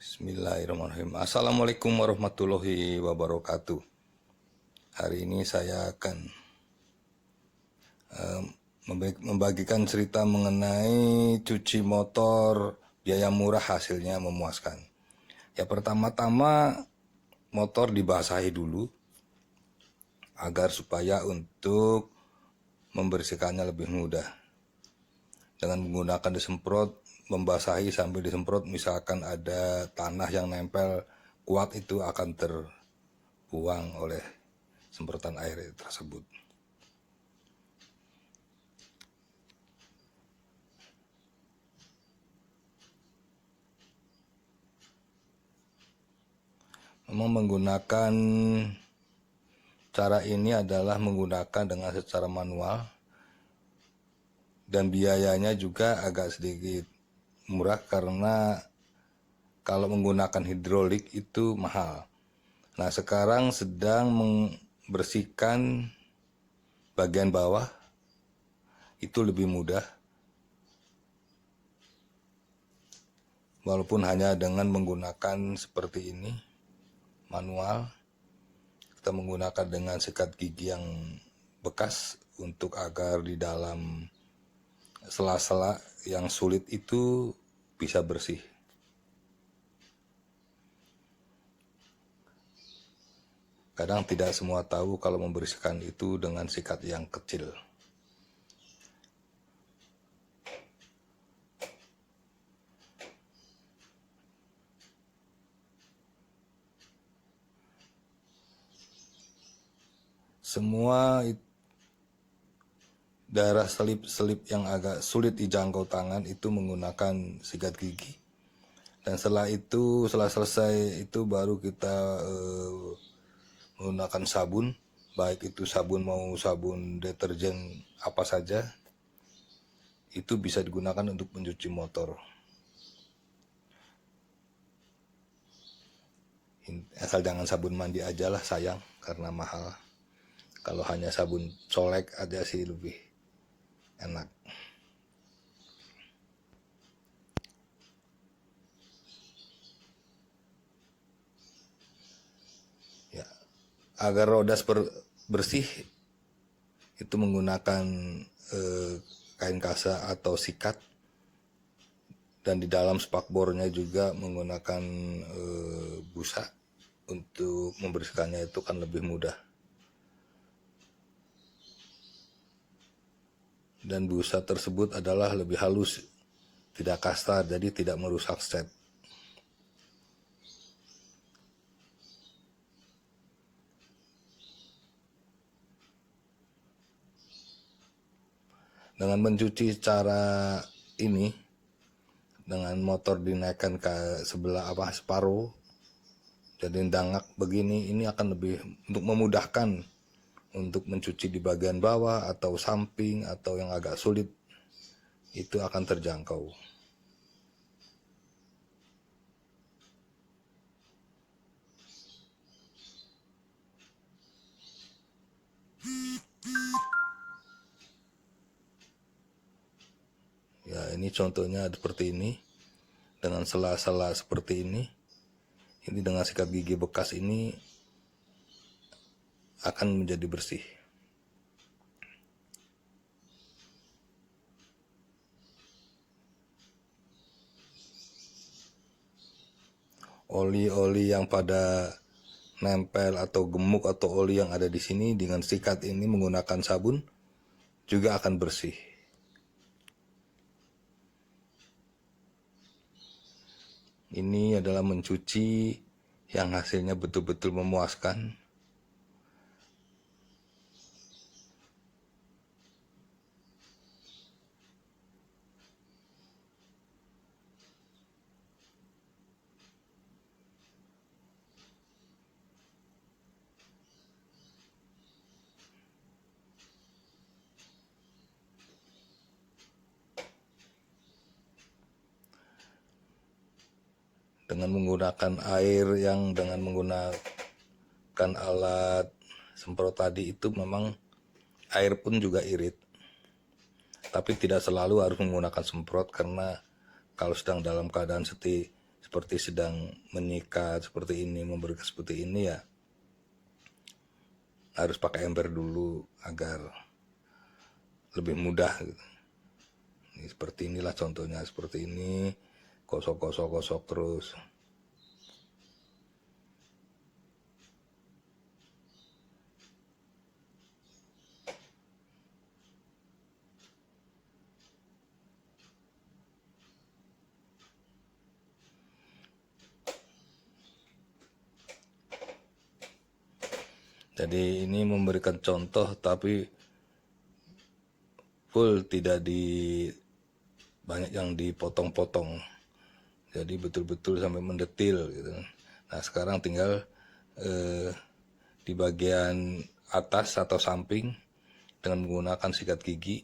Bismillahirrahmanirrahim. Assalamualaikum warahmatullahi wabarakatuh. Hari ini saya akan membagikan cerita mengenai cuci motor biaya murah hasilnya memuaskan. Ya, pertama-tama motor dibasahi dulu agar supaya untuk membersihkannya lebih mudah. Dengan menggunakan disemprot, membasahi sambil disemprot, misalkan ada tanah yang nempel kuat, itu akan terbuang oleh semprotan air tersebut. Memang menggunakan cara ini adalah menggunakan dengan secara manual, dan biayanya juga agak sedikit murah karena kalau menggunakan hidrolik itu mahal. Nah, sekarang sedang membersihkan bagian bawah itu lebih mudah, walaupun hanya dengan menggunakan seperti ini manual. Kita menggunakan dengan sikat gigi yang bekas untuk agar di dalam sela-sela yang sulit itu bisa bersih. Kadang tidak semua tahu kalau membersihkan itu dengan sikat yang kecil. Semua daerah selip-selip yang agak sulit dijangkau tangan itu menggunakan sikat gigi. Dan setelah selesai itu baru kita menggunakan sabun, baik itu sabun mau sabun deterjen apa saja, itu bisa digunakan untuk mencuci motor. Asal jangan sabun mandi aja lah, sayang, karena mahal. Kalau hanya sabun colek aja sih lebih enak. Ya, agar roda bersih itu menggunakan kain kasa atau sikat, dan di dalam spakbornya juga menggunakan busa. Untuk membersihkannya itu kan lebih mudah. Dan busa tersebut adalah lebih halus, tidak kasar, jadi tidak merusak set. Dengan mencuci cara ini, dengan motor dinaikkan ke sebelah separuh, jadi dangak begini, ini akan lebih untuk memudahkan untuk mencuci di bagian bawah atau samping atau yang agak sulit, itu akan terjangkau. Ya, ini contohnya seperti ini, dengan sela-sela seperti ini. Ini dengan sikat gigi bekas ini akan menjadi bersih. Oli-oli yang pada nempel atau gemuk atau oli yang ada di sini, dengan sikat ini menggunakan sabun juga akan bersih. Ini adalah mencuci yang hasilnya betul-betul memuaskan. Dengan menggunakan air yang dengan menggunakan alat semprot tadi itu, memang air pun juga irit. Tapi tidak selalu harus menggunakan semprot, karena kalau sedang dalam keadaan seperti sedang menyikat seperti ini, memberikan seperti ini, ya harus pakai ember dulu agar lebih mudah gitu. Ini seperti inilah contohnya, seperti ini, gosok terus. Jadi ini memberikan contoh tapi full, tidak banyak yang dipotong-potong. Jadi betul-betul sampai mendetil gitu. Nah sekarang tinggal di bagian atas atau samping dengan menggunakan sikat gigi.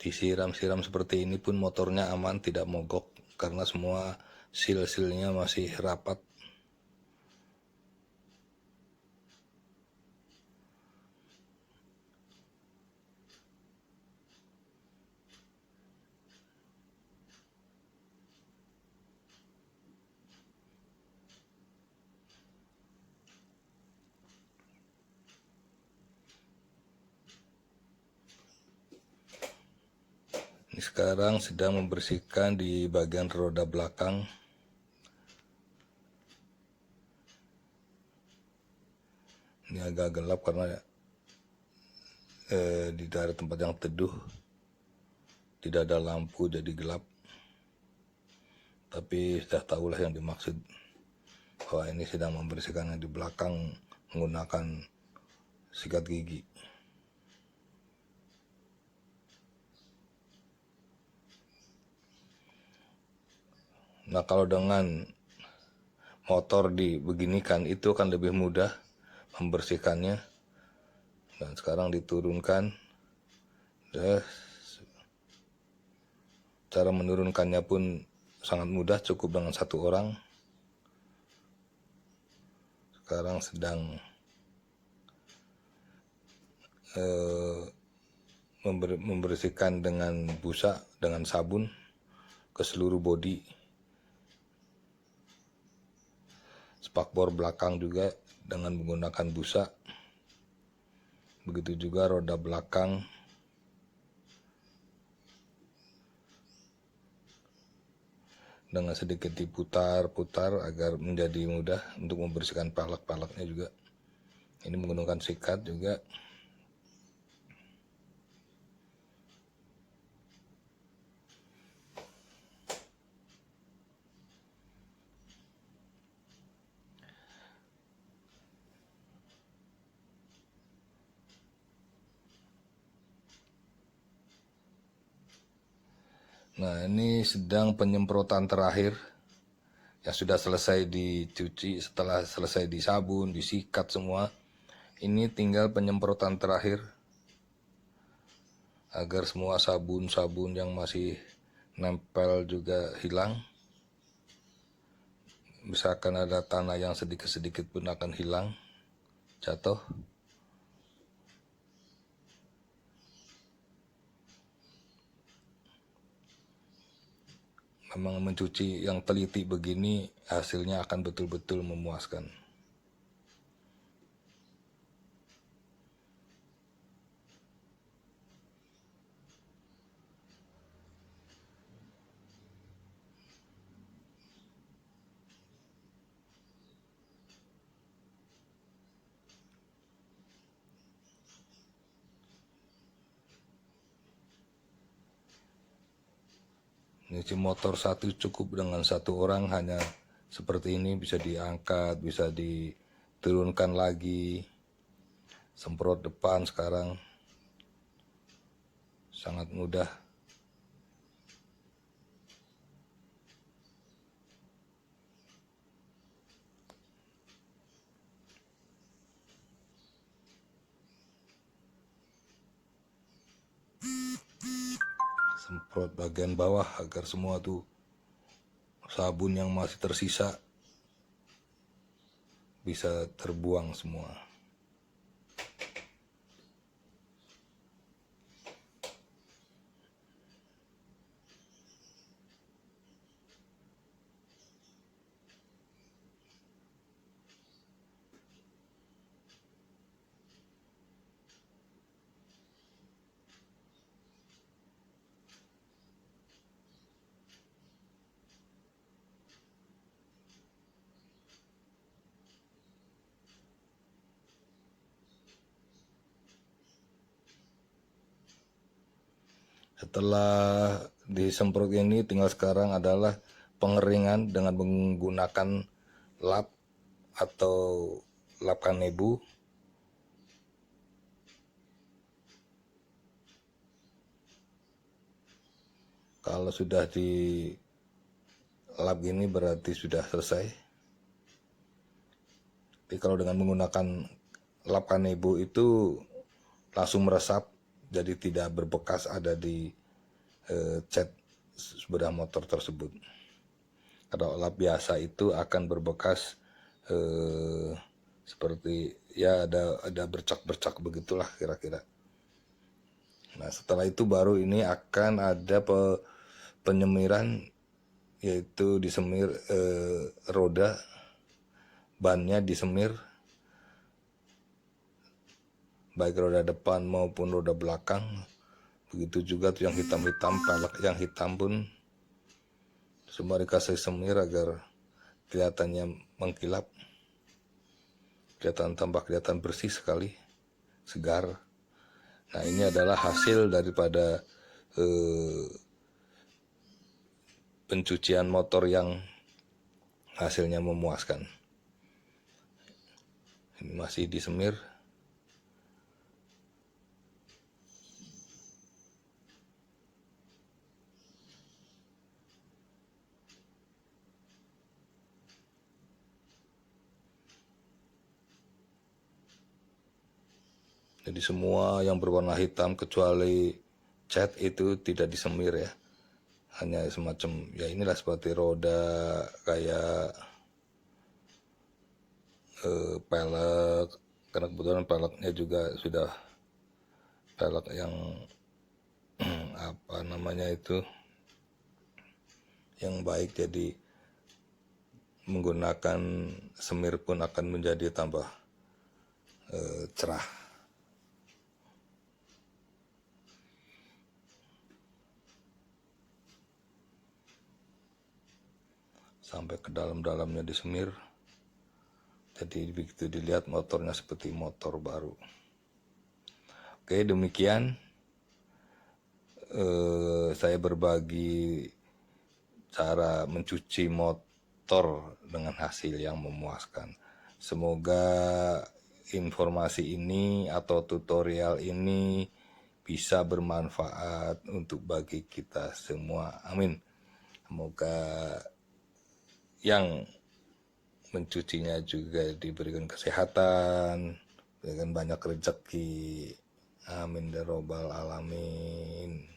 Disiram-siram seperti ini pun motornya aman, tidak mogok karena semua seal-sealnya masih rapat. Ini sekarang sedang membersihkan di bagian roda belakang. Ini agak gelap karena di daerah tempat yang teduh tidak ada lampu, jadi gelap. Tapi sudah tahulah yang dimaksud, bahwa ini sedang membersihkan yang di belakang menggunakan sikat gigi. Nah kalau dengan motor dibeginikan itu akan lebih mudah membersihkannya. Dan sekarang diturunkan. Cara menurunkannya pun sangat mudah, cukup dengan satu orang. Sekarang sedang membersihkan dengan busa, dengan sabun ke seluruh bodi. Spakbor belakang juga dengan menggunakan busa. Begitu juga roda belakang. Dengan sedikit diputar-putar agar menjadi mudah untuk membersihkan palak-palaknya juga. Ini menggunakan sikat juga. Nah ini sedang penyemprotan terakhir yang sudah selesai dicuci, setelah selesai disabun, disikat semua. Ini tinggal penyemprotan terakhir agar semua sabun-sabun yang masih nempel juga hilang. Misalkan ada tanah yang sedikit-sedikit pun akan hilang, jatuh. Memang mencuci yang teliti begini hasilnya akan betul-betul memuaskan. Nyuci motor satu cukup dengan satu orang, hanya seperti ini, bisa diangkat, bisa diturunkan lagi. Semprot depan sekarang sangat mudah. Semprot bagian bawah agar semua tuh sabun yang masih tersisa bisa terbuang semua. Setelah disemprot ini, tinggal sekarang adalah pengeringan dengan menggunakan lap atau lap kanebo. Kalau sudah di lap gini berarti sudah selesai. Tapi kalau dengan menggunakan lap kanebo itu langsung meresap, jadi tidak berbekas ada di cat sepeda motor tersebut. Kalau lap biasa itu akan berbekas seperti ya ada bercak-bercak begitulah kira-kira. Nah, setelah itu baru ini akan ada penyemiran, yaitu disemir roda, bannya disemir, baik roda depan maupun roda belakang. Begitu juga tuh yang hitam-hitam, pelek yang hitam pun semua dikasih semir agar kelihatannya mengkilap, kelihatan bersih sekali, segar. Nah, ini adalah hasil daripada pencucian motor yang hasilnya memuaskan. Ini masih disemir. Jadi semua yang berwarna hitam kecuali cat itu tidak disemir ya. Hanya semacam ya inilah seperti roda kayak pelek, karena kebetulan peleknya juga sudah pelek yang apa namanya itu yang baik, jadi menggunakan semir pun akan menjadi tambah cerah. Sampai ke dalam-dalamnya disemir, jadi begitu dilihat motornya seperti motor baru. Oke, demikian saya berbagi cara mencuci motor dengan hasil yang memuaskan. Semoga informasi ini atau tutorial ini bisa bermanfaat untuk bagi kita semua. Amin. Semoga yang mencucinya juga diberikan kesehatan, diberikan banyak rezeki. Amin ya robbal alamin.